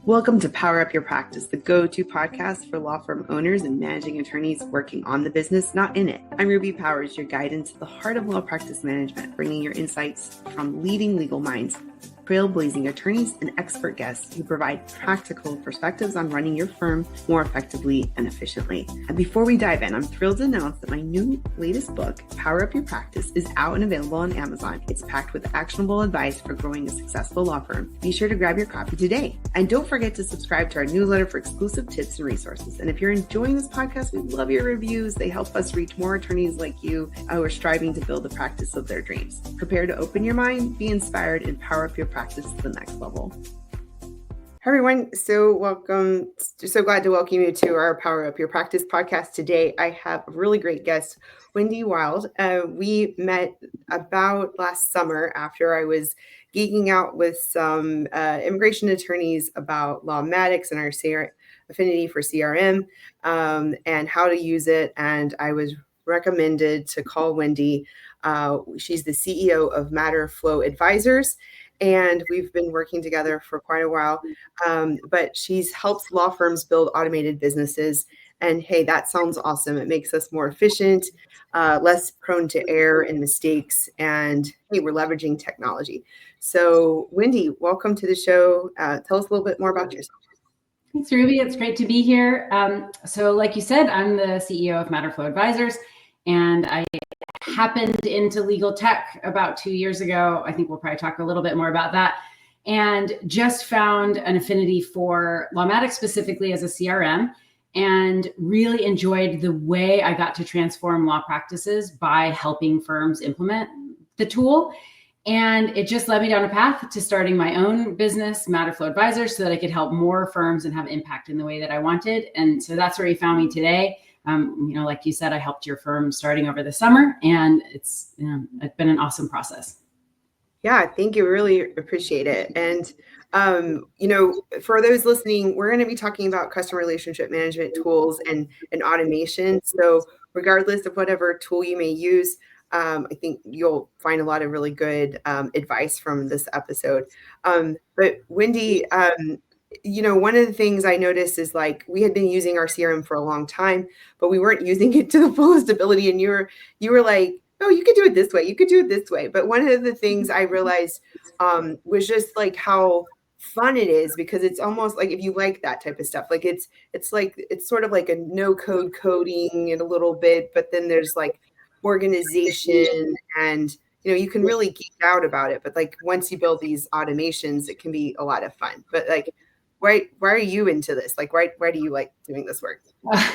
Welcome to Power Up Your Practice, the go-to podcast for law firm owners and managing attorneys working on the business, not in it. I'm Ruby Powers, your guide into the heart of law practice management, bringing your insights from leading legal minds, trailblazing attorneys, and expert guests who provide practical perspectives on running your firm more effectively and efficiently. And before we dive in, I'm thrilled to announce that my latest book, Power Up Your Practice, is out and available on Amazon. It's packed with actionable advice for growing a successful law firm. Be sure to grab your copy today. And don't forget to subscribe to our newsletter for exclusive tips and resources. And if you're enjoying this podcast, we love your reviews. They help us reach more attorneys like you who are striving to build the practice of their dreams. Prepare to open your mind, be inspired, and power up your practice to the next level. Hi, everyone. So glad to welcome you to our Power Up Your Practice podcast. Today, I have a really great guest, Wendy Wylde. We met about last summer after I was geeking out with some immigration attorneys about Lawmatics and our affinity for CRM and how to use it. And I was recommended to call Wendy. She's the CEO of Matter Flow Advisors. And we've been working together for quite a while, but she's helps law firms build automated businesses. And hey, that sounds awesome. It makes us more efficient, less prone to error and mistakes. And hey, we're leveraging technology. So Wendy, welcome to the show. Tell us a little bit more about yourself. Thanks, Ruby. It's great to be here. So like you said, I'm the CEO of Matter Flow Advisors, and I happened into legal tech about 2 years ago. I think we'll probably talk a little bit more about that. And just found an affinity for Lawmatics specifically as a CRM, and really enjoyed the way I got to transform law practices by helping firms implement the tool. And it just led me down a path to starting my own business, Matter Flow Advisors, so that I could help more firms and have impact in the way that I wanted. And so that's where you found me today. Like you said, I helped your firm starting over the summer, and it's been an awesome process. Yeah, thank you. Really appreciate it. And, for those listening, we're going to be talking about customer relationship management tools and automation. So regardless of whatever tool you may use, I think you'll find a lot of really good advice from this episode. But Wendy, one of the things I noticed is like we had been using our CRM for a long time, but we weren't using it to the fullest ability. And you were like, oh, you could do it this way. You could do it this way. But one of the things I realized was just like how fun it is, because it's almost like if you like that type of stuff, like it's sort of like a no code coding in a little bit, but then there's like organization and you can really geek out about it. But like once you build these automations, it can be a lot of fun. But like, why are you into this? Like, why do you like doing this work?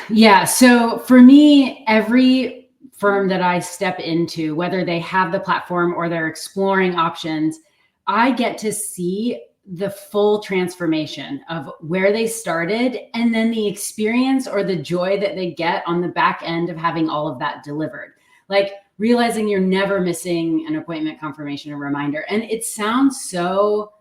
Yeah. So for me, every firm that I step into, whether they have the platform or they're exploring options, I get to see the full transformation of where they started and then the experience or the joy that they get on the back end of having all of that delivered. Like realizing you're never missing an appointment confirmation or reminder. And it sounds so,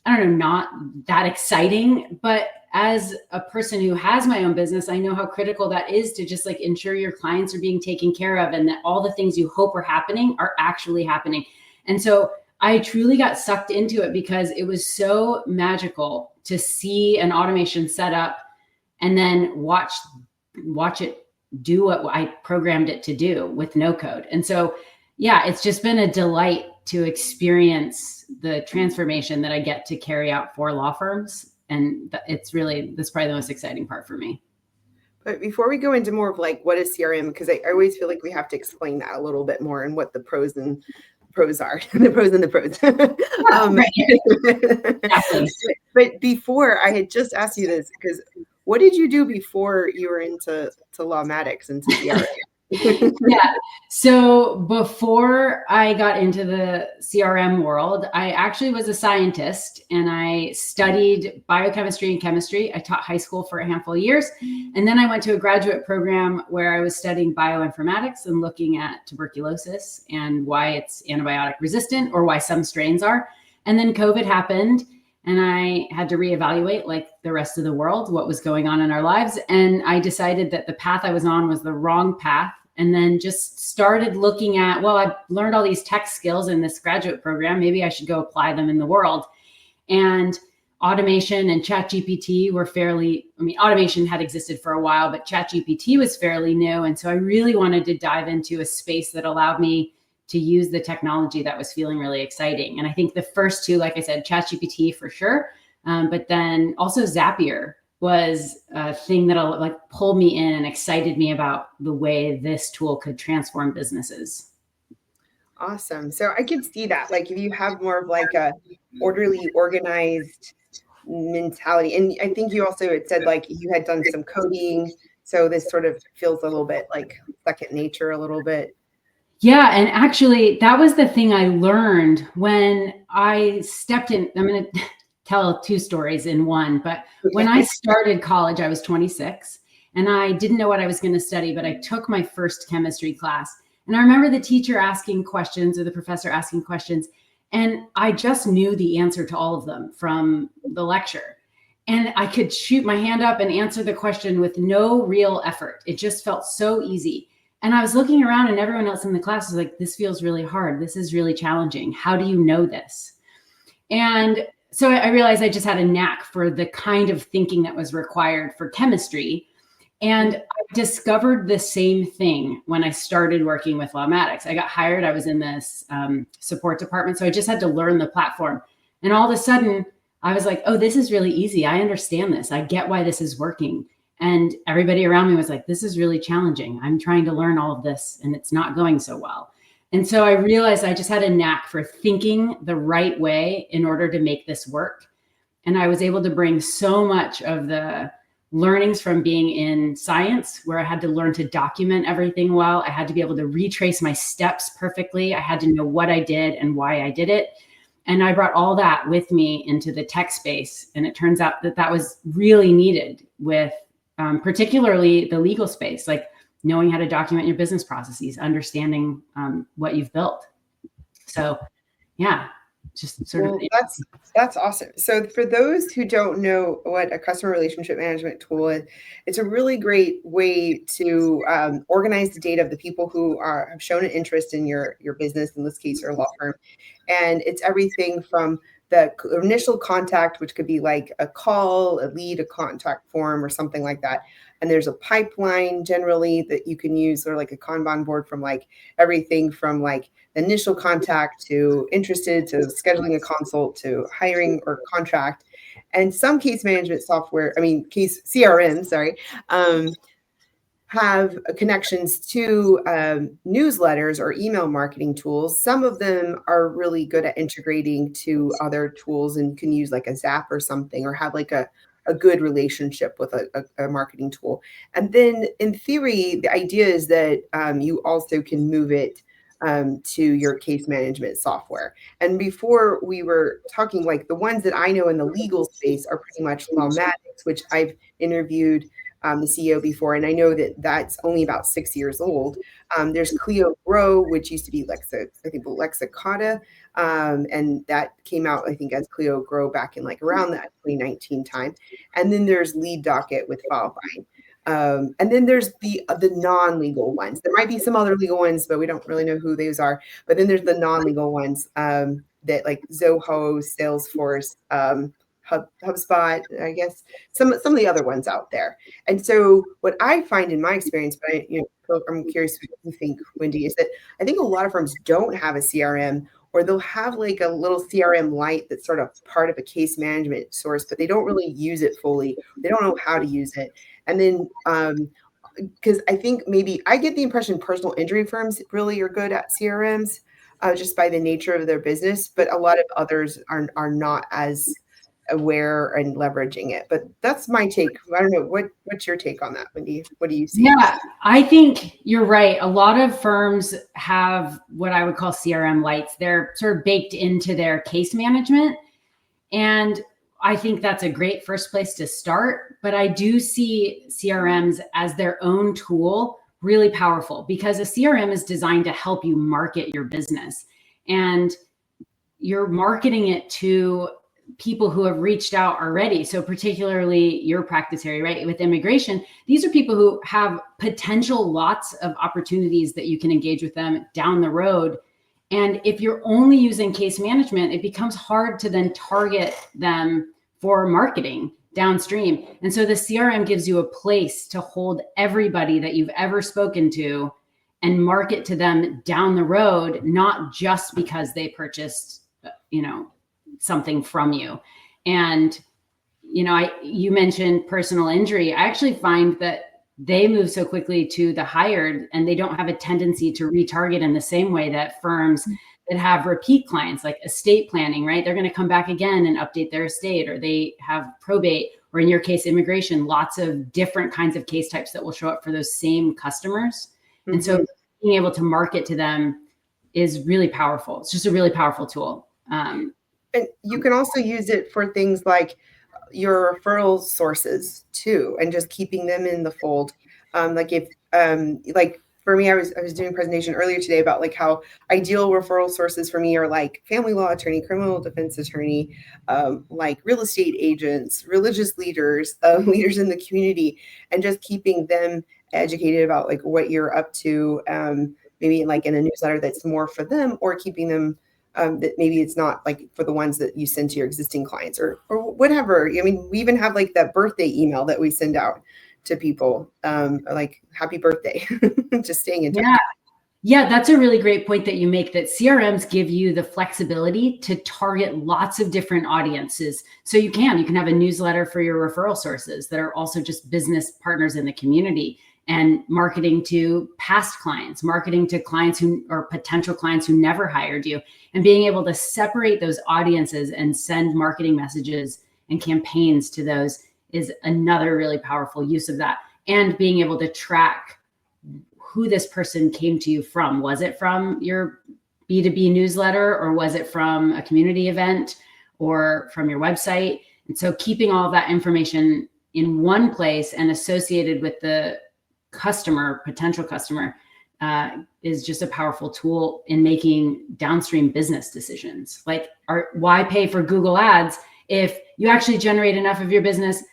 not that exciting, but as a person who has my own business, I know how critical that is to just like ensure your clients are being taken care of and that all the things you hope are happening are actually happening. And so I truly got sucked into it because it was so magical to see an automation set up and then watch it do what I programmed it to do with no code. And so, yeah, it's just been a delight to experience the transformation that I get to carry out for law firms. And that's probably the most exciting part for me. But before we go into more of like, what is CRM? Because I always feel like we have to explain that a little bit more and what the pros are, the pros and the pros. Exactly. But before, I had just asked you this, because what did you do before you were into Lawmatics and to CRM? Yeah. So before I got into the CRM world, I actually was a scientist and I studied biochemistry and chemistry. I taught high school for a handful of years. And then I went to a graduate program where I was studying bioinformatics and looking at tuberculosis and why it's antibiotic resistant or why some strains are. And then COVID happened and I had to reevaluate, like the rest of the world, what was going on in our lives. And I decided that the path I was on was the wrong path. And then just started looking at, well, I've learned all these tech skills in this graduate program. Maybe I should go apply them in the world. And automation and ChatGPT were automation had existed for a while, but ChatGPT was fairly new. And so I really wanted to dive into a space that allowed me to use the technology that was feeling really exciting. And I think the first two, like I said, ChatGPT for sure, but then also Zapier was a thing that like pulled me in and excited me about the way this tool could transform businesses. Awesome. So I could see that, like, if you have more of like a orderly, organized mentality. And I think you also had said like you had done some coding. So this sort of feels a little bit like second nature a little bit. Yeah. And actually that was the thing I learned when I stepped in. I'm going to tell two stories in one, but when I started college, I was 26 and I didn't know what I was going to study, but I took my first chemistry class. And I remember the teacher asking questions or the professor asking questions. And I just knew the answer to all of them from the lecture. And I could shoot my hand up and answer the question with no real effort. It just felt so easy. And I was looking around and everyone else in the class was like, this feels really hard. This is really challenging. How do you know this? And so I realized I just had a knack for the kind of thinking that was required for chemistry. And I discovered the same thing when I started working with Lawmatics. I got hired. I was in this support department. So I just had to learn the platform. And all of a sudden, I was like, oh, this is really easy. I understand this. I get why this is working. And everybody around me was like, this is really challenging. I'm trying to learn all of this and it's not going so well. And so I realized I just had a knack for thinking the right way in order to make this work. And I was able to bring so much of the learnings from being in science, where I had to learn to document everything well. I had to be able to retrace my steps perfectly. I had to know what I did and why I did it. And I brought all that with me into the tech space. And it turns out that that was really needed with particularly the legal space, like knowing how to document your business processes, understanding what you've built. So yeah. Just sort of that's awesome. So for those who don't know what a customer relationship management tool is, it's a really great way to organize the data of the people who have shown an interest in your business, in this case, your law firm. And it's everything from the initial contact, which could be like a call, a lead, a contact form, or something like that. And there's a pipeline generally that you can use, or like a Kanban board, from like everything from like initial contact to interested to scheduling a consult to hiring or contract. And some case management software, CRM, have connections to newsletters or email marketing tools. Some of them are really good at integrating to other tools and can use like a Zap or something, or have like a good relationship with a marketing tool. And then in theory, the idea is that you also can move it to your case management software. And before we were talking, like the ones that I know in the legal space are pretty much Lawmatics, which I've interviewed the CEO before, and I know that that's only about 6 years old. There's Clio Grow, which used to be Lexicata, and that came out, I think, as Clio Grow back in like around that 2019 time. And then there's Lead Docket with FileFind. And then there's the non-legal ones. There might be some other legal ones, but we don't really know who those are. But then there's the non-legal ones that like Zoho, Salesforce, HubSpot, I guess, some of the other ones out there. And so what I find in my experience, but I'm curious what you think, Wendy, is that I think a lot of firms don't have a CRM, or they'll have like a little CRM light that's sort of part of a case management source, but they don't really use it fully. They don't know how to use it. And then because I think maybe I get the impression personal injury firms really are good at CRMs just by the nature of their business, but a lot of others are not as aware and leveraging it. But that's my take. I don't know. What's your take on that, Wendy? What do you see? Yeah, I think you're right. A lot of firms have what I would call CRM lights. They're sort of baked into their case management. And I think that's a great first place to start. But I do see CRMs as their own tool really powerful, because a CRM is designed to help you market your business. And you're marketing it to people who have reached out already. So particularly your practice area, right? With immigration, these are people who have potential lots of opportunities that you can engage with them down the road. And if you're only using case management, it becomes hard to then target them for marketing downstream. And so the CRM gives you a place to hold everybody that you've ever spoken to and market to them down the road, not just because they purchased, something from you. And, you mentioned personal injury. I actually find that they move so quickly to the hired, and they don't have a tendency to retarget in the same way that firms that have repeat clients, like estate planning, right? They're going to come back again and update their estate, or they have probate, or in your case, immigration, lots of different kinds of case types that will show up for those same customers. Mm-hmm. And so being able to market to them is really powerful. It's just a really powerful tool. And you can also use it for things like your referral sources too, and just keeping them in the fold. For me, I was doing a presentation earlier today about like how ideal referral sources for me are like family law attorney, criminal defense attorney, like real estate agents, religious leaders, leaders in the community, and just keeping them educated about like what you're up to, maybe like in a newsletter that's more for them, or keeping them that maybe it's not like for the ones that you send to your existing clients or whatever. I mean, we even have like that birthday email that we send out to people, like happy birthday, just staying in touch. Yeah, that's a really great point that you make, that CRMs give you the flexibility to target lots of different audiences. So you can have a newsletter for your referral sources that are also just business partners in the community, and marketing to past clients, marketing to clients who or potential clients who never hired you, and being able to separate those audiences and send marketing messages and campaigns to those is another really powerful use of that. And being able to track who this person came to you from. Was it from your B2B newsletter, or was it from a community event, or from your website? And so keeping all of that information in one place and associated with the potential customer, is just a powerful tool in making downstream business decisions. Like, why pay for Google Ads if you actually generate enough of your business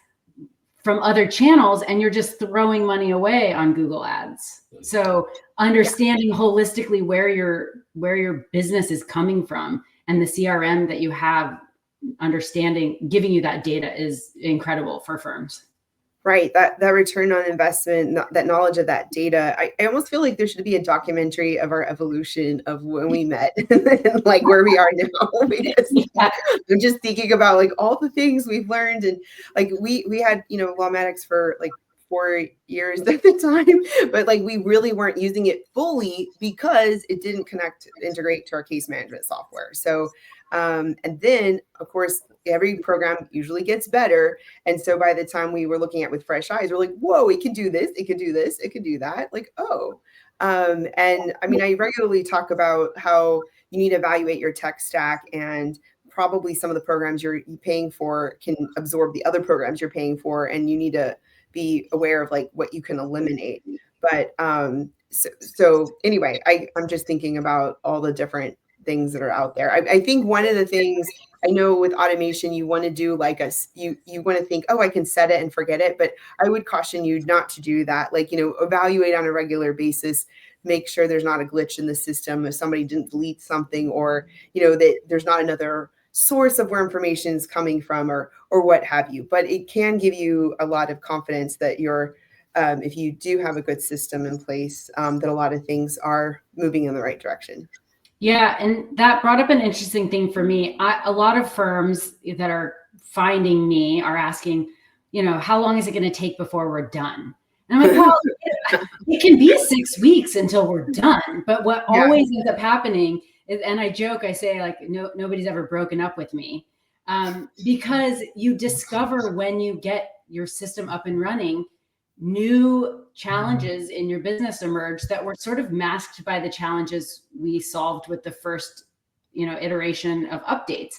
from other channels and you're just throwing money away on Google Ads? So understanding holistically where your business is coming from, and the CRM that you have, giving you that data is incredible for firms. Right. That return on investment, that knowledge of that data. I almost feel like there should be a documentary of our evolution of when we met and like where we are now. I'm just thinking about like all the things we've learned, and like we had, Lawmatics for like 4 years at the time, but like we really weren't using it fully because it didn't integrate to our case management software. So, and then of course, every program usually gets better. And so by the time we were looking at with fresh eyes, we're like, whoa, it can do this, it can do this, it can do that. Like, oh. And I mean, I regularly talk about how you need to evaluate your tech stack, and probably some of the programs you're paying for can absorb the other programs you're paying for, and you need to be aware of like what you can eliminate. But so anyway, I'm just thinking about all the different things that are out there. I think one of the things I know with automation, you want to do like you want to think, oh, I can set it and forget it. But I would caution you not to do that. Like, evaluate on a regular basis, make sure there's not a glitch in the system if somebody didn't delete something, or, that there's not another source of where information is coming from, or what have you. But it can give you a lot of confidence that if you do have a good system in place, that a lot of things are moving in the right direction. Yeah. And that brought up an interesting thing for me. A lot of firms that are finding me are asking, how long is it going to take before we're done? And I'm like, well, it can be 6 weeks until we're done. But what always ends up happening is, and I joke, I say like, nobody's ever broken up with me, because you discover when you get your system up and running, new challenges in your business emerge that were sort of masked by the challenges we solved with the first, iteration of updates.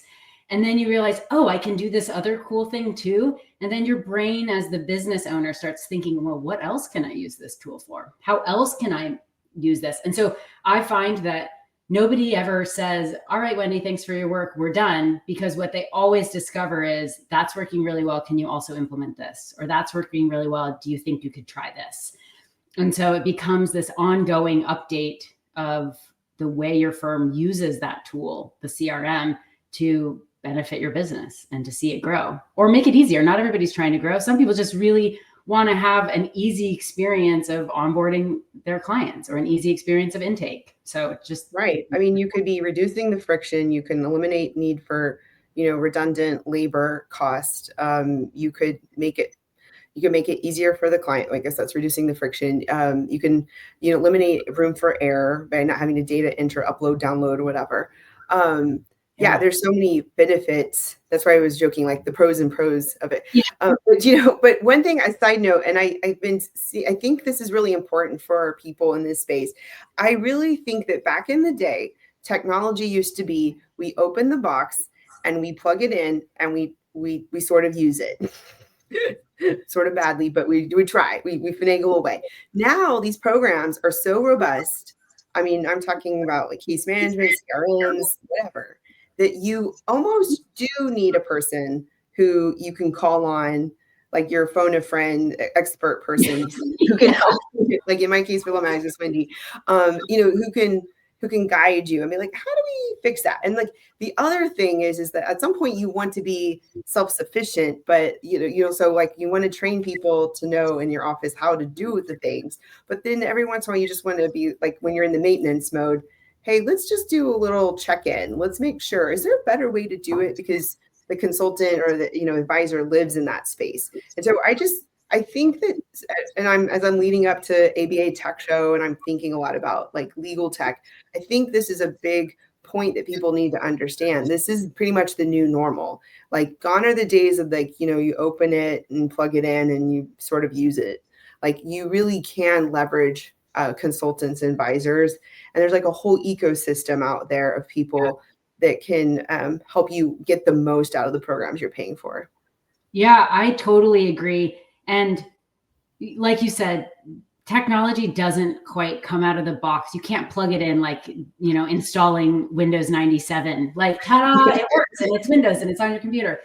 And then you realize, oh, I can do this other cool thing too. And then your brain as the business owner starts thinking, well, what else can I use this tool for? How else can I use this? And so I find that nobody ever says, all right, Wendy, thanks for your work, we're done. Because what they always discover is, that's working really well. Can you also implement this? Or that's working really well. Do you think you could try this? And so it becomes this ongoing update of the way your firm uses that tool, the CRM, to benefit your business and to see it grow or make it easier. Not everybody's trying to grow. Some people just really want to have an easy experience of onboarding their clients or an easy experience of intake. So just right. I mean, you could be reducing the friction. You can eliminate need for, redundant labor cost. You could make it easier for the client. I guess that's reducing the friction. You can, eliminate room for error by not having to data enter, upload, download, or whatever. Yeah, there's so many benefits. That's why I was joking, like the pros and pros of it. Yeah. But one thing, a side note, and I think this is really important for people in this space. I really think that back in the day, technology used to be, we open the box and we plug it in and we sort of use it. Sort of badly, but we try. We finagle away. Now these programs are so robust. I mean, I'm talking about like case management, CRMs, whatever, that you almost do need a person who you can call on, like your phone a friend expert person who can help you. Like in my case for Lawmatics, it's Wendy, who can guide you. I mean, like, how do we fix that? And like the other thing is that at some point you want to be self-sufficient, but so like you want to train people to know in your office how to do the things. But then every once in a while you just want to be like, when you're in the maintenance mode, hey, let's just do a little check-in. Let's make sure, is there a better way to do it? Because the consultant or the advisor lives in that space. And so I think that, and as I'm leading up to ABA Tech Show and I'm thinking a lot about like legal tech, I think this is a big point that people need to understand. This is pretty much the new normal. Like gone are the days of like, you open it and plug it in and you sort of use it. Like you really can leverage consultants and advisors. And there's like a whole ecosystem out there of people that can help you get the most out of the programs you're paying for. Yeah, I totally agree. And like you said, technology doesn't quite come out of the box. You can't plug it in like, installing Windows 97, like, ta-da, it works and it's Windows and it's on your computer.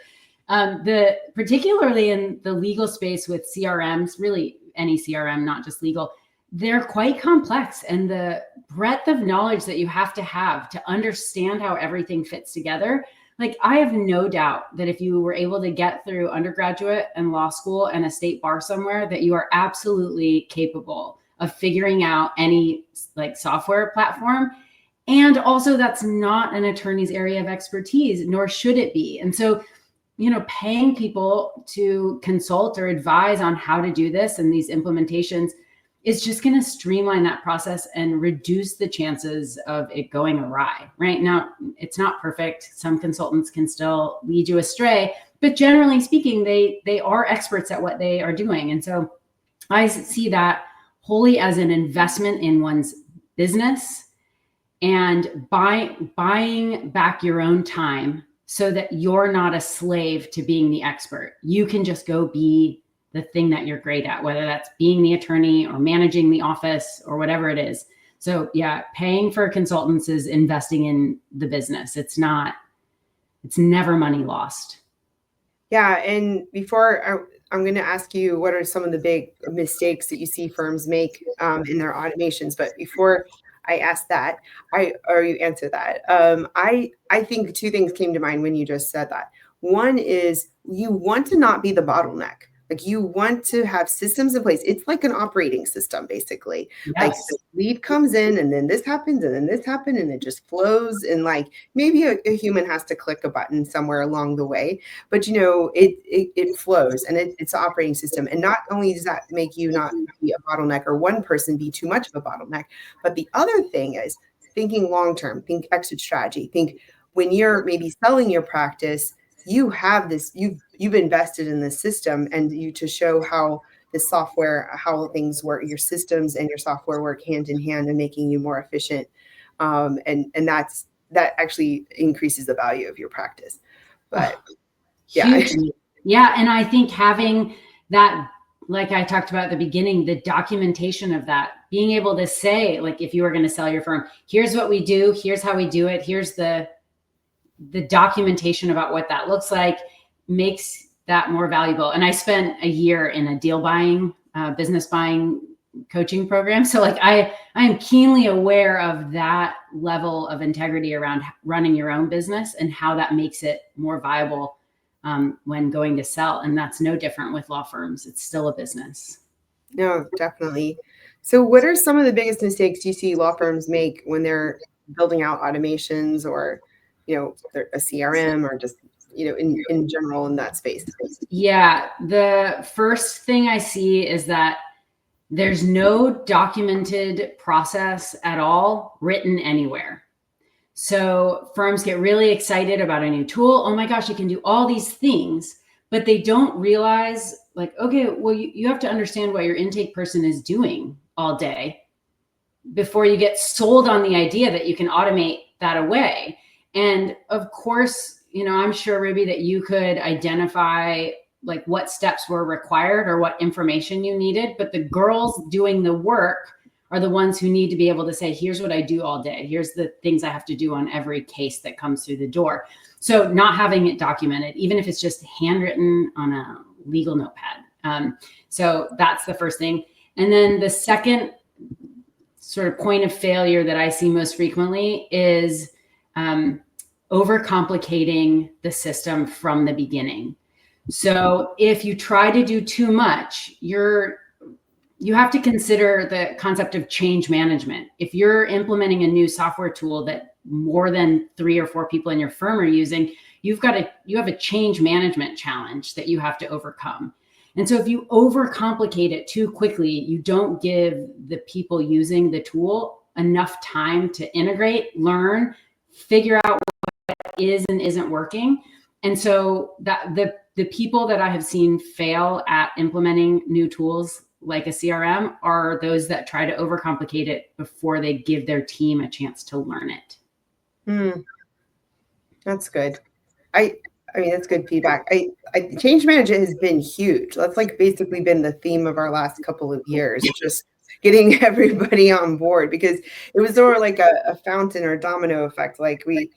Particularly in the legal space with CRMs, really any CRM, not just legal, they're quite complex. And the breadth of knowledge that you have to understand how everything fits together. Like, I have no doubt that if you were able to get through undergraduate and law school and a state bar somewhere, that you are absolutely capable of figuring out any like software platform. And also that's not an attorney's area of expertise, nor should it be. And so, paying people to consult or advise on how to do this and these implementations is just going to streamline that process and reduce the chances of it going awry. Right now, it's not perfect. Some consultants can still lead you astray, but generally speaking, they are experts at what they are doing. And so I see that wholly as an investment in one's business and buying back your own time so that you're not a slave to being the expert. You can just go be the thing that you're great at, whether that's being the attorney or managing the office or whatever it is. So yeah, paying for consultants is investing in the business. It's never money lost. Yeah. And before I'm going to ask you, what are some of the big mistakes that you see firms make in their automations? But before I ask that, you answer that, I think two things came to mind when you just said that. One is you want to not be the bottleneck. Like you want to have systems in place. It's like an operating system, basically. Yes. Like the lead comes in and then this happens and then this happened and it just flows. And like maybe a human has to click a button somewhere along the way, but it flows and it's an operating system. And not only does that make you not be a bottleneck or one person be too much of a bottleneck, but the other thing is thinking long-term, think exit strategy, think when you're maybe selling your practice, you have this, you've invested in this system and you to show how the software, how things work, your systems and your software work hand in hand and making you more efficient. And that actually increases the value of your practice. But yeah. Yeah. And I think having that, like I talked about at the beginning, the documentation of that, being able to say, like, if you were going to sell your firm, here's what we do, here's how we do it, here's the documentation about what that looks like, makes that more valuable. And I spent a year in a deal buying, business buying coaching program. So like I I am keenly aware of that level of integrity around running your own business and how that makes it more viable when going to sell. And that's no different with law firms. It's still a business. No, definitely. So what are some of the biggest mistakes you see law firms make when they're building out automations or, a CRM or just, in general in that space? Yeah. The first thing I see is that there's no documented process at all written anywhere. So firms get really excited about a new tool. Oh my gosh, you can do all these things, but they don't realize like, okay, well, you have to understand what your intake person is doing all day before you get sold on the idea that you can automate that away. And of course, I'm sure, Ruby, that you could identify like what steps were required or what information you needed, but the girls doing the work are the ones who need to be able to say, here's what I do all day. Here's the things I have to do on every case that comes through the door. So not having it documented, even if it's just handwritten on a legal notepad. So that's the first thing. And then the second sort of point of failure that I see most frequently is overcomplicating the system from the beginning. So if you try to do too much, you have to consider the concept of change management. If you're implementing a new software tool that more than 3 or 4 people in your firm are using, you have a change management challenge that you have to overcome. And so if you overcomplicate it too quickly, you don't give the people using the tool enough time to integrate, learn, figure out what is and isn't working. And so that the people that I have seen fail at implementing new tools like a CRM are those that try to overcomplicate it before they give their team a chance to learn it. That's good. I mean, that's good feedback. Change management has been huge. That's like basically been the theme of our last couple of years, just getting everybody on board, because it was sort of like a fountain or domino effect. Like we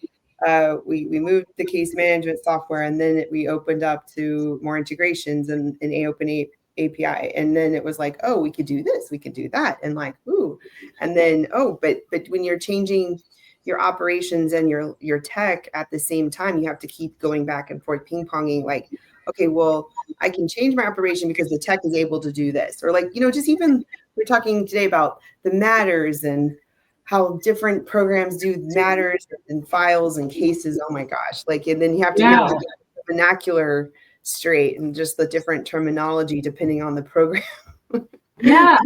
moved the case management software, and then we opened up to more integrations and an open API. And then it was like, oh, we could do this, we could do that. And like, ooh, and then, oh, but when you're changing your operations and your tech at the same time, you have to keep going back and forth, ping-ponging, like, okay, well, I can change my operation because the tech is able to do this. Or like, just even we're talking today about the matters and how different programs do matters and files and cases. Oh my gosh. Like, and then you have to get the vernacular straight and just the different terminology depending on the program. Yeah,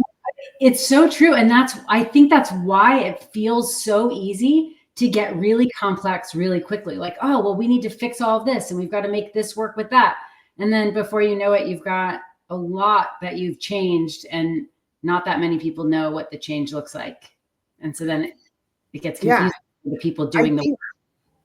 it's so true. And I think that's why it feels so easy to get really complex really quickly. Like, oh, well, we need to fix all of this and we've got to make this work with that. And then before you know it, you've got a lot that you've changed and not that many people know what the change looks like. And so then it gets confusing for the people doing the work.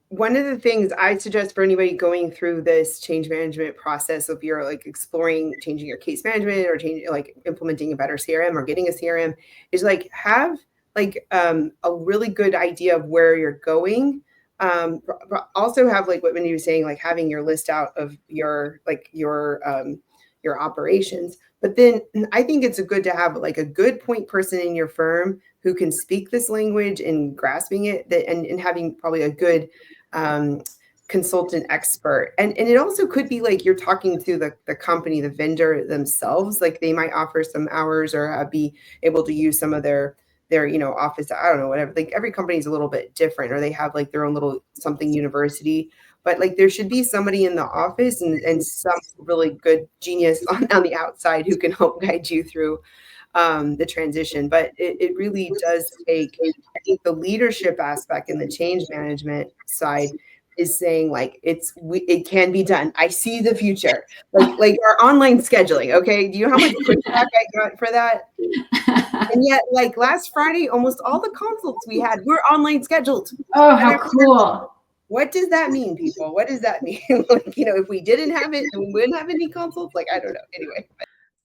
One of the things I suggest for anybody going through this change management process, if you're like exploring changing your case management or implementing a better CRM or getting a CRM, is like have like a really good idea of where you're going. Also have like what Wendy was saying, like having your list out of your operations. But then I think it's good to have like a good point person in your firm who can speak this language and grasping it, and having probably a good consultant expert. And it also could be like you're talking to the company, the vendor themselves, like they might offer some hours or be able to use some of their office. I don't know, whatever. Like every company is a little bit different, or they have like their own little something university. But like there should be somebody in the office and some really good genius on the outside who can help guide you through the transition. But it really does take, I think, the leadership aspect and the change management side is saying like it can be done. I see the future. Like our online scheduling. Okay, do you know how much pushback I got for that? And yet, like last Friday, almost all the consults we had were online scheduled. Oh, how cool! What does that mean, people? What does that mean? Like, if we didn't have it, we wouldn't have any consults. Like, I don't know. Anyway.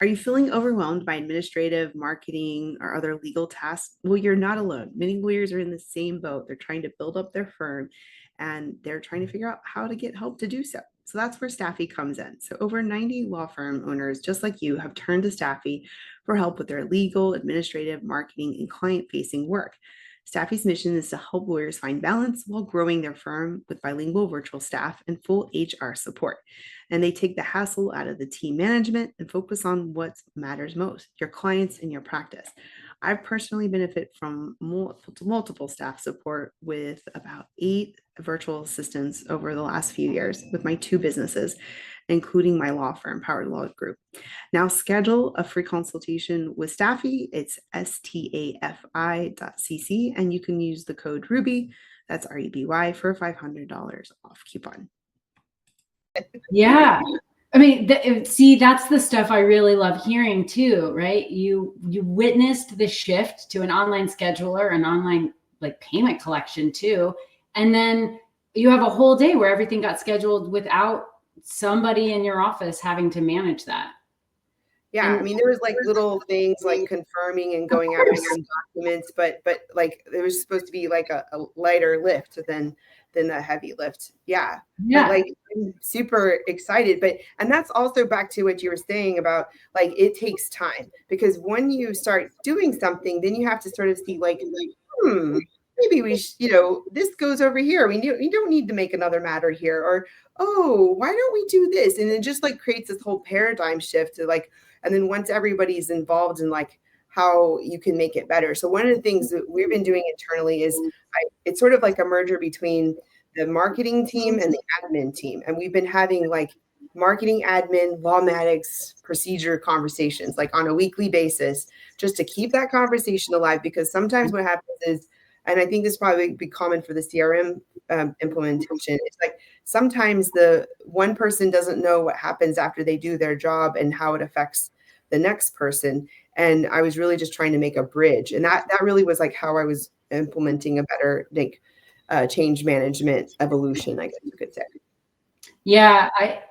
Are you feeling overwhelmed by administrative, marketing, or other legal tasks? Well, you're not alone. Many lawyers are in the same boat. They're trying to build up their firm and they're trying to figure out how to get help to do so. So that's where Staffy comes in. So over 90 law firm owners, just like you, have turned to Staffy for help with their legal, administrative, marketing, and client-facing work. Staffy's mission is to help lawyers find balance while growing their firm with bilingual virtual staff and full HR support. And they take the hassle out of the team management and focus on what matters most, your clients and your practice. I've personally benefited from multiple staff support with about 8 virtual assistants over the last few years with my 2 businesses, including my law firm, Powered Law Group. Now schedule a free consultation with Staffy. It's stafi.cc, and you can use the code RUBY, that's RUBY, for a $500 off coupon. Yeah. I mean, see, that's the stuff I really love hearing too, right? You witnessed the shift to an online scheduler, an online like payment collection too. And then you have a whole day where everything got scheduled without somebody in your office having to manage that. Yeah, I mean, there was like little things like confirming and going after some documents, but like there was supposed to be like a lighter lift than the heavy lift. Yeah. Yeah. But, like, I'm super excited, and that's also back to what you were saying about like it takes time, because when you start doing something, then you have to sort of see like maybe we this goes over here. We don't need to make another matter here, or oh, why don't we do this? And it just like creates this whole paradigm shift to like. And then once everybody's involved in like how you can make it better. So one of the things that we've been doing internally is it's sort of like a merger between the marketing team and the admin team. And we've been having like marketing, admin, Lawmatics procedure conversations like on a weekly basis, just to keep that conversation alive. Because sometimes what happens is, and I think this probably be common for the CRM implementation, it's like sometimes the one person doesn't know what happens after they do their job and how it affects the next person. And I was really just trying to make a bridge. And that really was like how I was implementing a better like change management evolution, I guess you could say. Yeah, I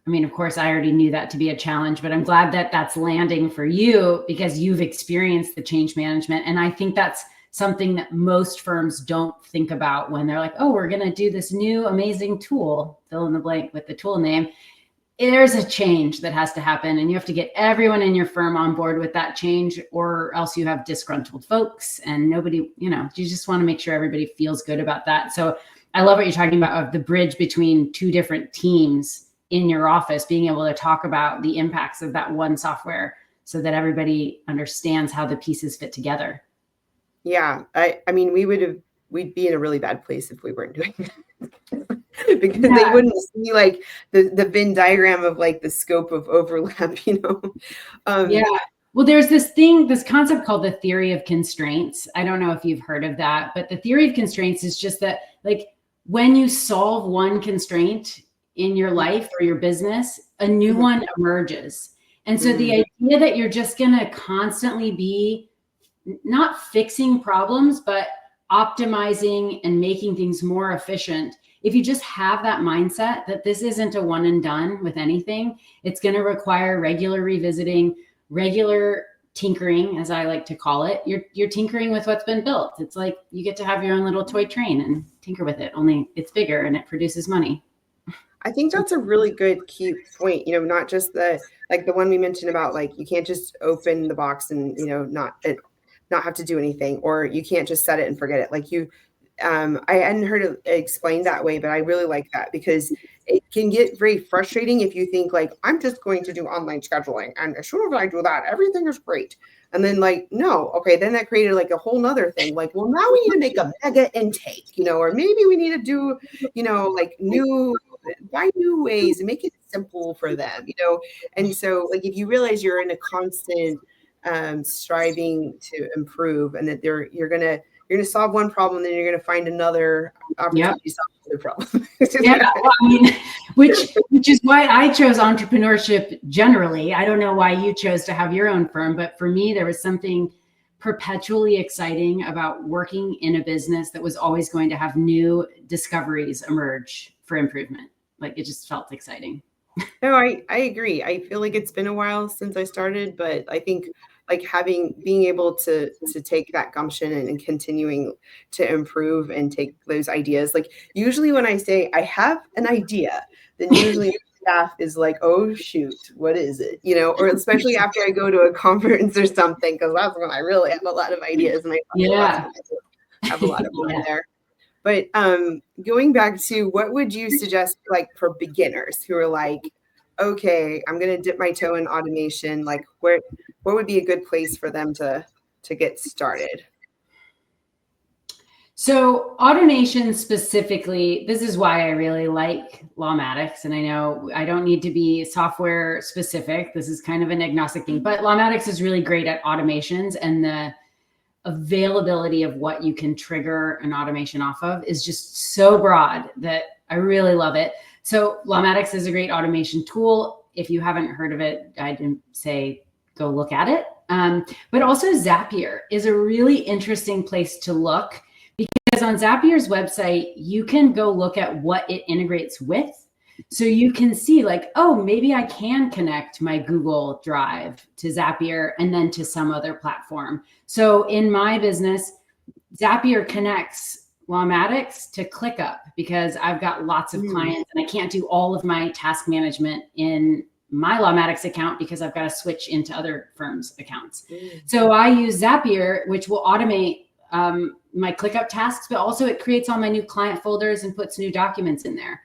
mean, of course, I already knew that to be a challenge, but I'm glad that that's landing for you because you've experienced the change management. And I think that's something that most firms don't think about when they're like, oh, we're going to do this new amazing tool, fill in the blank with the tool name. There's a change that has to happen, and you have to get everyone in your firm on board with that change, or else you have disgruntled folks and nobody, you just want to make sure everybody feels good about that. So I love what you're talking about of the bridge between 2 different teams in your office, being able to talk about the impacts of that one software so that everybody understands how the pieces fit together. Yeah. I mean, we'd be in a really bad place if we weren't doing that. Because they wouldn't see like the Venn diagram of like the scope of overlap, Yeah. Well, there's this concept called the theory of constraints. I don't know if you've heard of that, but the theory of constraints is just that like when you solve one constraint in your life or your business, a new one emerges. And so the idea that you're just going to constantly be not fixing problems, but optimizing and making things more efficient. If you just have that mindset that this isn't a one and done with anything, it's going to require regular revisiting, regular tinkering, as I like to call it. You're tinkering with what's been built. It's like you get to have your own little toy train and tinker with it, only it's bigger and it produces money. I think that's a really good key point, not just the one we mentioned about like you can't just open the box and not have to do anything, or you can't just set it and forget it. Like I hadn't heard it explained that way, but I really like that because it can get very frustrating if you think like, I'm just going to do online scheduling. And as soon as I do that, everything is great. And then like, no, okay. Then that created like a whole nother thing. Like, well, now we need to make a mega intake, or maybe we need to do, like buy new ways and make it simple for them, And so like, if you realize you're in a constant striving to improve, and that you're gonna solve one problem, then you're gonna find another opportunity to solve another problem. Well, I mean, which is why I chose entrepreneurship generally. I don't know why you chose to have your own firm, but for me, there was something perpetually exciting about working in a business that was always going to have new discoveries emerge for improvement. Like it just felt exciting. No, I agree. I feel like it's been a while since I started, but I think like being able to take that gumption and continuing to improve and take those ideas. Like usually when I say I have an idea, then usually staff is like, oh shoot, what is it? You know, or especially after I go to a conference or something, because that's when I really have a lot of ideas and I have a lot of fun there. But going back to what would you suggest like for beginners who are like, okay, I'm going to dip my toe in automation. Like where would be a good place for them to get started? So automation specifically, this is why I really like Lawmatics. And I know I don't need to be software specific. This is kind of an agnostic thing, but Lawmatics is really great at automations, and the availability of what you can trigger an automation off of is just so broad that I really love it. So Lawmatics is a great automation tool. If you haven't heard of it, I'd say go look at it. But also Zapier is a really interesting place to look, because on Zapier's website, you can go look at what it integrates with. So you can see like, oh, maybe I can connect my Google Drive to Zapier and then to some other platform. So in my business, Zapier connects Lawmatics to ClickUp, because I've got lots of clients and I can't do all of my task management in my Lawmatics account because I've got to switch into other firms' accounts. So I use Zapier, which will automate my ClickUp tasks, but also it creates all my new client folders and puts new documents in there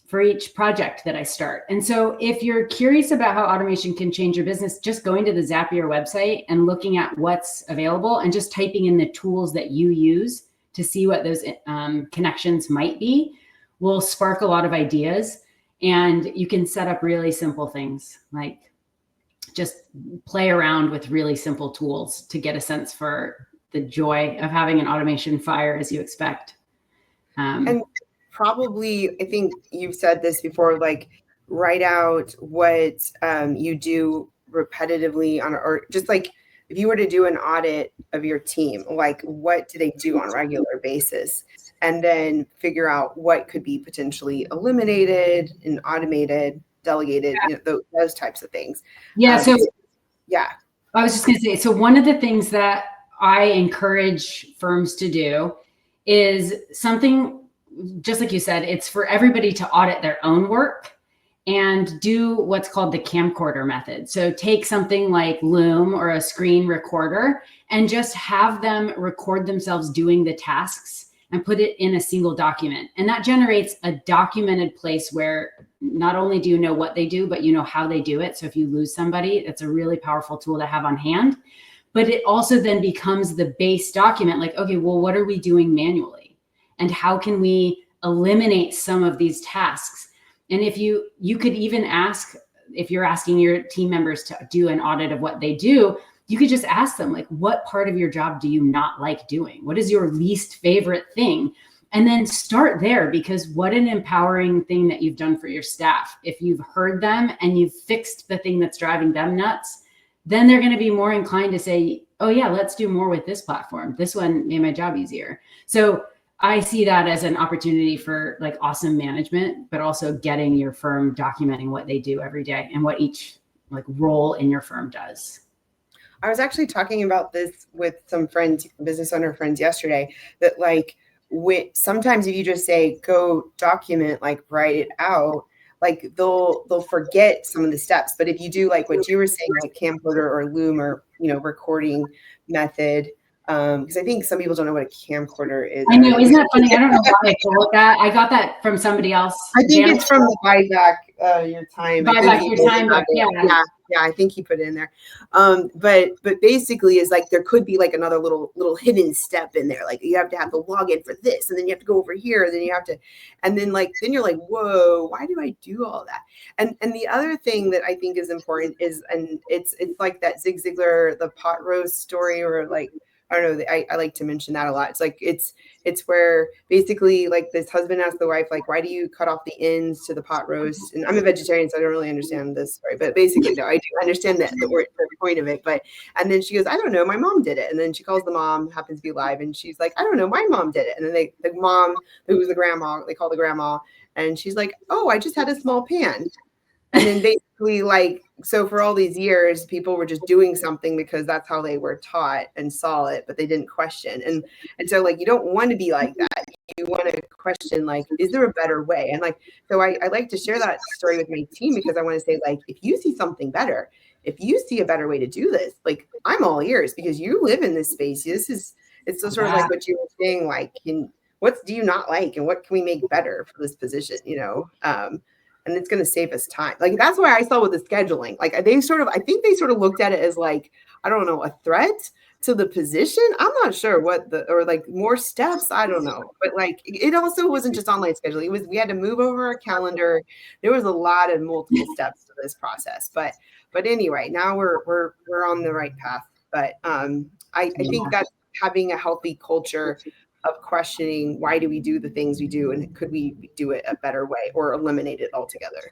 for each project that I start. And so if you're curious about how automation can change your business, just going to the Zapier website and looking at what's available and just typing in the tools that you use to see what those connections might be will spark a lot of ideas. And you can set up really simple things, like just play around with really simple tools to get a sense for the joy of having an automation fire as you expect. And probably, I think you've said this before, like write out what you do repetitively or just like if you were to do an audit of your team, like what do they do on a regular basis? And then figure out what could be potentially eliminated and automated, delegated, those types of things. Yeah. Yeah. I was just going to say, so one of the things that I encourage firms to do is something, just like you said, it's for everybody to audit their own work and do what's called the camcorder method. So take something like Loom or a screen recorder and just have them record themselves doing the tasks and put it in a single document. And that generates a documented place where not only do you know what they do, but you know how they do it. So if you lose somebody, it's a really powerful tool to have on hand. But it also then becomes the base document, like, okay, well, what are we doing manually? And how can we eliminate some of these tasks? And if you could even ask, if you're asking your team members to do an audit of what they do, you could just ask them, like, what part of your job do you not like doing? What is your least favorite thing? And then start there, because what an empowering thing that you've done for your staff. If you've heard them and you've fixed the thing that's driving them nuts, then they're going to be more inclined to say, oh yeah, let's do more with this platform. This one made my job easier. So I see that as an opportunity for like awesome management, but also getting your firm documenting what they do every day and what each like role in your firm does. I was actually talking about this with some friends, business owner friends yesterday, that like sometimes if you just say, go document, like write it out, like they'll forget some of the steps. But if you do like what you were saying, like camcorder or Loom or, recording method, because I think some people don't know what a camcorder is. I know, isn't that funny? I don't know why I call it that. I got that from somebody else. I think it's from the Buy Back Your Time. Buy Back Your Time, yeah, I think he put it in there. But basically is like there could be like another little hidden step in there. Like you have to have the login for this, and then you have to go over here, and then you have to, and then you're like, whoa, why do I do all that? And the other thing that I think is important is, and it's like that Zig Ziglar, the pot roast story, or like, I don't know. I like to mention that a lot. It's like, it's where basically like this husband asked the wife, like, why do you cut off the ends to the pot roast? And I'm a vegetarian, so I don't really understand this story, but basically, no, I do understand the point of it. And then she goes, I don't know, my mom did it. And then she calls the mom, happens to be live, and she's like, I don't know, my mom did it. And then the mom, who was the grandma, they call the grandma, and she's like, oh, I just had a small pan. And then basically like so for all these years, people were just doing something because that's how they were taught and saw it, but they didn't question. And so like, you don't want to be like that. You want to question, like, is there a better way? And like, so I like to share that story with my team, because I want to say, like, if you see something better, if you see a better way to do this, like, I'm all ears, because you live in this space. It's so sort of like what you were saying, like, what do you not like, and what can we make better for this position, and it's going to save us time. Like, that's why I saw with the scheduling, like, I think they sort of looked at it as like, I don't know, a threat to the position. I'm not sure or like more steps. I don't know. But like, it also wasn't just online scheduling. We had to move over a calendar. There was a lot of multiple steps to this process. But anyway, now we're on the right path. But I think that having a healthy culture of questioning, why do we do the things we do, and could we do it a better way or eliminate it altogether?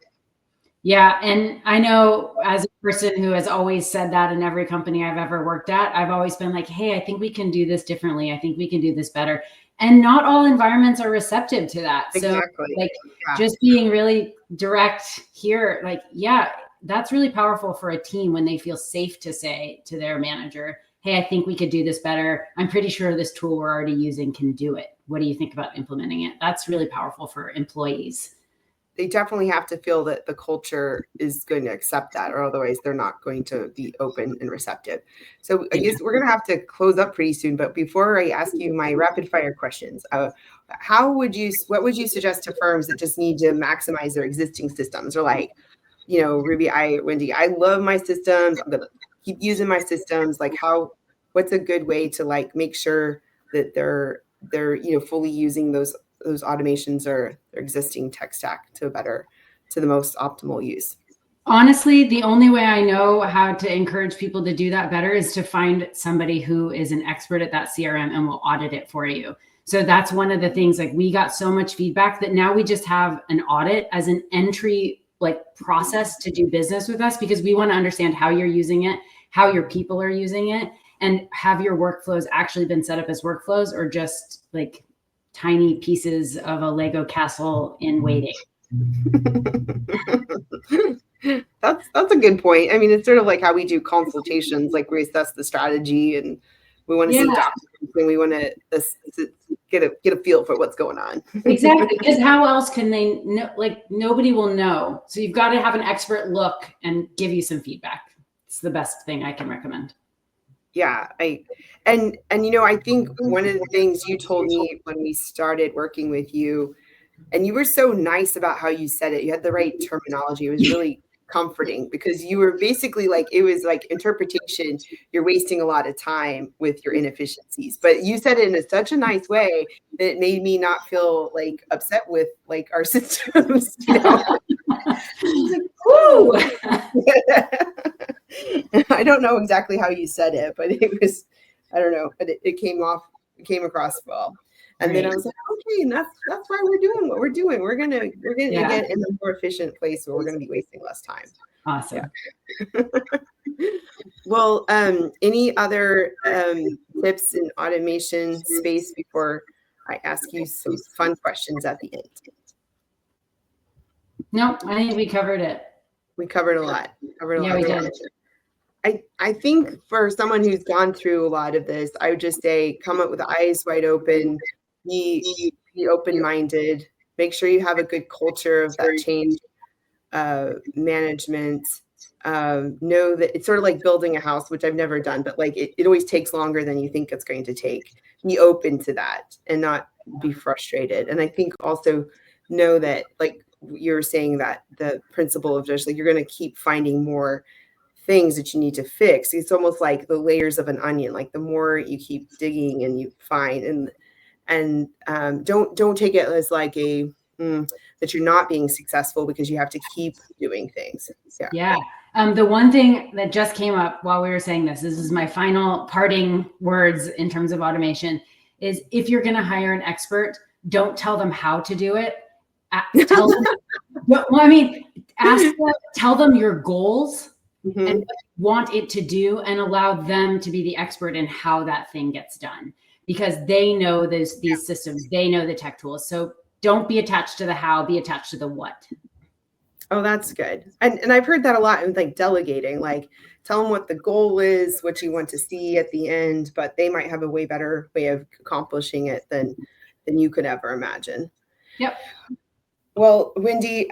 Yeah. And I know, as a person who has always said that in every company I've ever worked at, I've always been like, hey, I think we can do this differently. I think we can do this better. And not all environments are receptive to that. Exactly. So like, just being really direct here, like, yeah, that's really powerful for a team when they feel safe to say to their manager, hey, I think we could do this better. I'm pretty sure this tool we're already using can do it. What do you think about implementing it? That's really powerful for employees. They definitely have to feel that the culture is going to accept that, or otherwise they're not going to be open and receptive. So I guess we're going to have to close up pretty soon. But before I ask you my rapid fire questions, what would you suggest to firms that just need to maximize their existing systems? Or like, Wendy, I love my systems. I'm going to keep using my systems. Like, what's a good way to like make sure that they're fully using those automations or their existing tech stack to the most optimal use? Honestly, the only way I know how to encourage people to do that better is to find somebody who is an expert at that CRM and will audit it for you. So that's one of the things, like, we got so much feedback that now we just have an audit as an entry process to do business with us, because we want to understand how you're using it, how your people are using it, and have your workflows actually been set up as workflows or just like tiny pieces of a Lego castle in waiting. That's a good point. I mean, it's sort of like how we do consultations, like we assess the strategy and we want to see documents and we want to get a feel for what's going on. Exactly. Because how else can they know? Like, nobody will know. So you've got to have an expert look and give you some feedback. It's the best thing I can recommend. Yeah. I think one of the things you told me when we started working with you, and you were so nice about how you said it, you had the right terminology. It was really comforting, because you were basically like, it was like interpretation. You're wasting a lot of time with your inefficiencies, but you said it in such a nice way that it made me not feel like upset with like our systems. Woo! I don't know exactly how you said it, but it was, I don't know, but it came across well. And then I was like, okay, and that's why we're doing what we're doing. We're gonna get in a more efficient place where we're gonna be wasting less time. Awesome. Yeah. Well, any other tips in automation space before I ask you some fun questions at the end? No, I think we covered it. We covered a lot. We did. I think for someone who's gone through a lot of this, I would just say, come up with eyes wide open, be open-minded, make sure you have a good culture of that change management. Know that it's sort of like building a house, which I've never done, but like it always takes longer than you think it's going to take. Be open to that and not be frustrated. And I think also know that, like you're saying, that the principle of just like, you're going to keep finding more things that you need to fix. It's almost like the layers of an onion. Like the more you keep digging and you find, and don't take it as like that you're not being successful because you have to keep doing things. Yeah. The one thing that just came up while we were saying this is my final parting words in terms of automation, is if you're going to hire an expert, don't tell them how to do it. Tell them, tell them your goals and what you want it to do, and allow them to be the expert in how that thing gets done, because they know these systems, they know the tech tools. So don't be attached to the how, be attached to the what. Oh, that's good. And I've heard that a lot in like delegating, like tell them what the goal is, what you want to see at the end, but they might have a way better way of accomplishing it than you could ever imagine. Yep. Well, Wendy,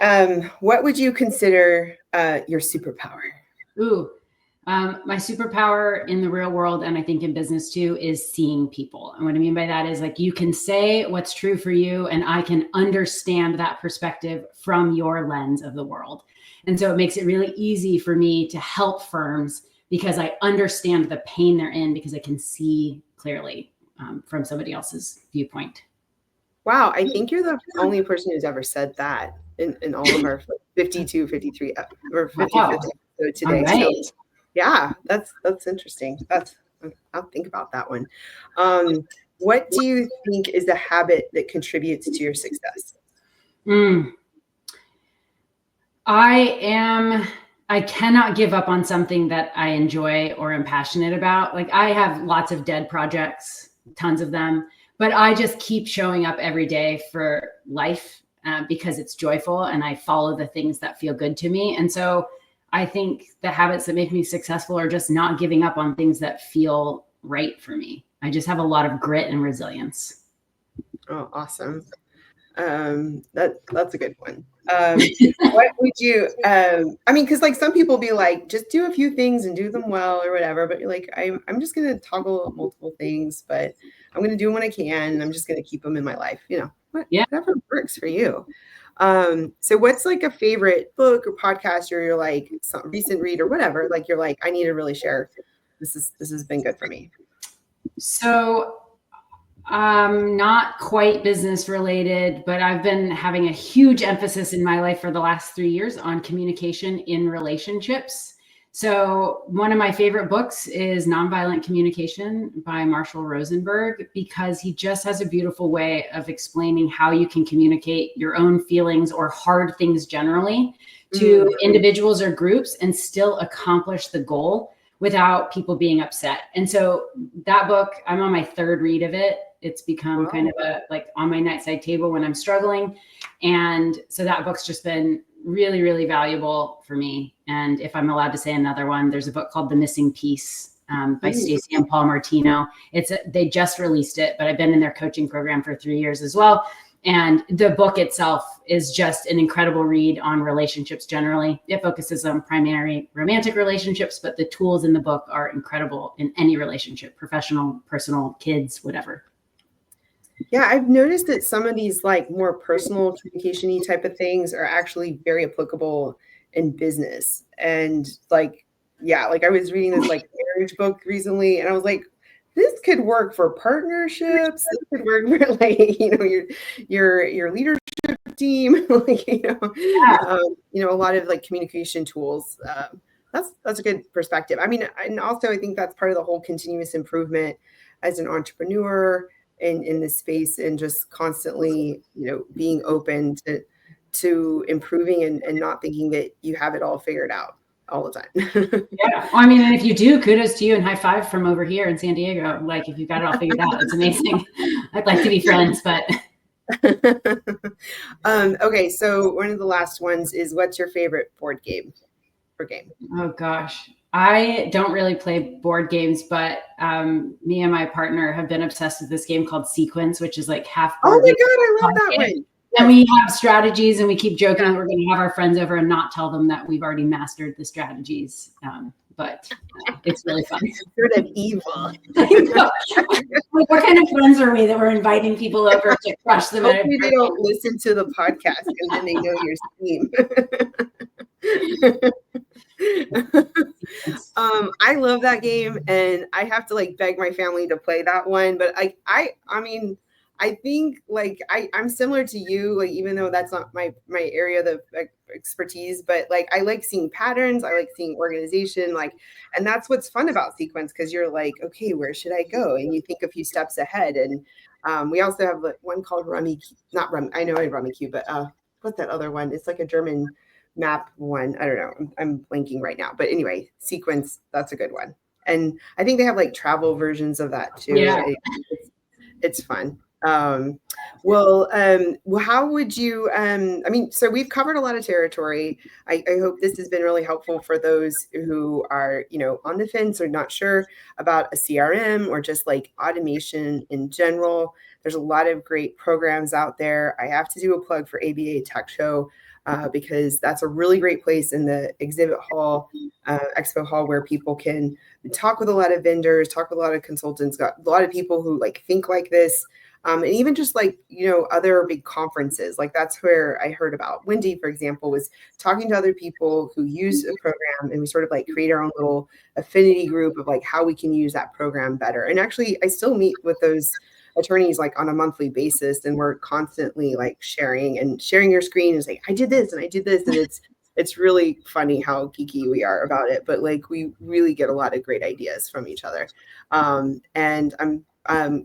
what would you consider your superpower? Ooh, my superpower in the real world, and I think in business too, is seeing people. And what I mean by that is like you can say what's true for you, and I can understand that perspective from your lens of the world. And so it makes it really easy for me to help firms because I understand the pain they're in because I can see clearly from somebody else's viewpoint. Wow, I think you're the only person who's ever said that in all of our 52, 53, or 50, Wow. 50 today. All right. So, yeah, that's interesting. I'll think about that one. What do you think is the habit that contributes to your success? I cannot give up on something that I enjoy or am passionate about. Like I have lots of dead projects, tons of them, but I just keep showing up every day for life because it's joyful and I follow the things that feel good to me. And so I think the habits that make me successful are just not giving up on things that feel right for me. I just have a lot of grit and resilience. Oh, awesome. That's a good one. What would you, I mean, cause like some people be like, just do a few things and do them well or whatever, but you're like, I'm just going to toggle multiple things, but I'm going to do them when I can. I'm just going to keep them in my life, whatever works for you. So what's like a favorite book or podcast or you're like some recent read or whatever, like you're like, I need to really share. This has been good for me. So not quite business related, but I've been having a huge emphasis in my life for the last 3 years on communication in relationships. So one of my favorite books is Nonviolent Communication by Marshall Rosenberg, because he just has a beautiful way of explaining how you can communicate your own feelings or hard things generally to individuals or groups and still accomplish the goal without people being upset. And so that book, I'm on my third read of it. It's become kind of a like on my nightside table when I'm struggling. And so that book's just been really, really valuable for me. And if I'm allowed to say another one, there's a book called The Missing Piece by Stacey and Paul Martino. They just released it, but I've been in their coaching program for 3 years as well. And the book itself is just an incredible read on relationships generally. It focuses on primary romantic relationships, but the tools in the book are incredible in any relationship, professional, personal, kids, whatever. Yeah, I've noticed that some of these like more personal communication-y type of things are actually very applicable in business. And like, yeah, like I was reading this like marriage book recently and I was like, this could work for partnerships. This could work for like, your leadership team, like, a lot of like communication tools. That's a good perspective. I mean, and also I think that's part of the whole continuous improvement as an entrepreneur in this space and just constantly, being open to improving and not thinking that you have it all figured out all the time. Yeah. Well, I mean, and if you do, kudos to you and high five from over here in San Diego. Like if you've got it all figured out, it's amazing. I'd like to be friends, but. Okay. So one of the last ones is what's your favorite board game or game? Oh gosh. I don't really play board games, but me and my partner have been obsessed with this game called Sequence, which is like half board. Oh my God, I love that one. And we have strategies and we keep joking that we're going to have our friends over and not tell them that we've already mastered the strategies. But it's really fun. Sort of evil. Like, what kind of friends are we that we're inviting people over to crush them? Hopefully they don't listen to the podcast and then they know your scheme. I love that game and I have to like beg my family to play that one. But I mean, I think like I'm similar to you, like even though that's not my area of expertise, but like I like seeing patterns, I like seeing organization, like, and that's what's fun about Sequence because you're like, okay, where should I go? And you think a few steps ahead. And we also have one called Rummy, not Rummy, I know Rummy Cube, but what's that other one? It's like a German map one. I don't know. I'm blanking right now. But anyway, Sequence, that's a good one. And I think they have like travel versions of that too. Yeah. It's fun. How would you, so we've covered a lot of territory. I hope this has been really helpful for those who are, on the fence or not sure about a CRM or just like automation in general. There's a lot of great programs out there. I have to do a plug for ABA Tech Show because that's a really great place in the exhibit hall, expo hall, where people can talk with a lot of vendors, talk with a lot of consultants, got a lot of people who like think like this. And even just like, other big conferences, like that's where I heard about Wendy, for example, was talking to other people who use a program, and we sort of like create our own little affinity group of like how we can use that program better. And actually, I still meet with those attorneys like on a monthly basis, and we're constantly like sharing your screen and saying, I did this and I did this. And it's really funny how geeky we are about it, but like we really get a lot of great ideas from each other.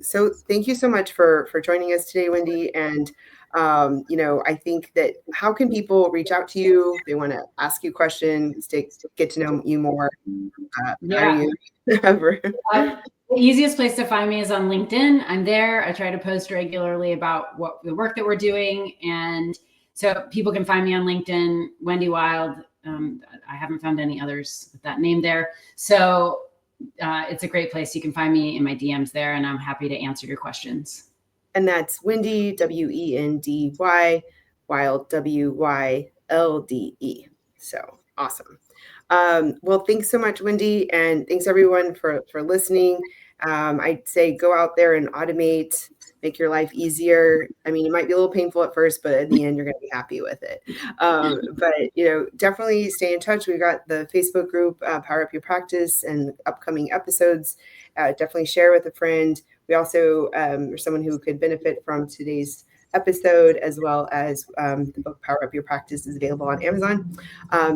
So thank you so much for joining us today, Wendy. And, I think that how can people reach out to you? If they want to ask you questions, get to know you more. The easiest place to find me is on LinkedIn. I'm there. I try to post regularly about what the work that we're doing. And so people can find me on LinkedIn, Wendy Wylde. I haven't found any others with that name there. So it's a great place. You can find me in my DMs there, and I'm happy to answer your questions. And that's Wendy, Wendy, Wylde, Wylde. So awesome. Well, thanks so much, Wendy. And thanks everyone for listening. I'd say go out there and automate, make your life easier. I mean, it might be a little painful at first, but in the end, you're going to be happy with it. But definitely stay in touch. We've got the Facebook group, Power Up Your Practice, and upcoming episodes. Definitely share with a friend. We also are someone who could benefit from today's episode, as well as the book Power Up Your Practice is available on Amazon.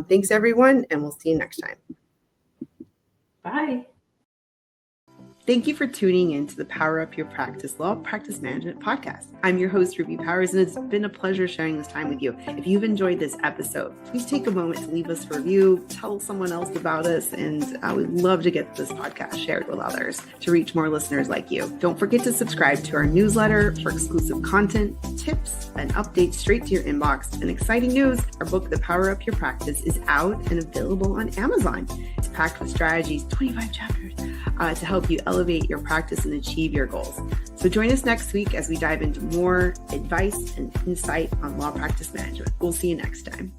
Thanks, everyone, and we'll see you next time. Bye. Thank you for tuning in to the Power Up Your Practice Law Practice Management podcast. I'm your host, Ruby Powers, and it's been a pleasure sharing this time with you. If you've enjoyed this episode, please take a moment to leave us a review, tell someone else about us, and I would love to get this podcast shared with others to reach more listeners like you. Don't forget to subscribe to our newsletter for exclusive content, tips, and updates straight to your inbox. And exciting news, our book, The Power Up Your Practice, is out and available on Amazon. It's packed with strategies, 25 chapters, to help you elevate your practice and achieve your goals. So join us next week as we dive into more advice and insight on law practice management. We'll see you next time.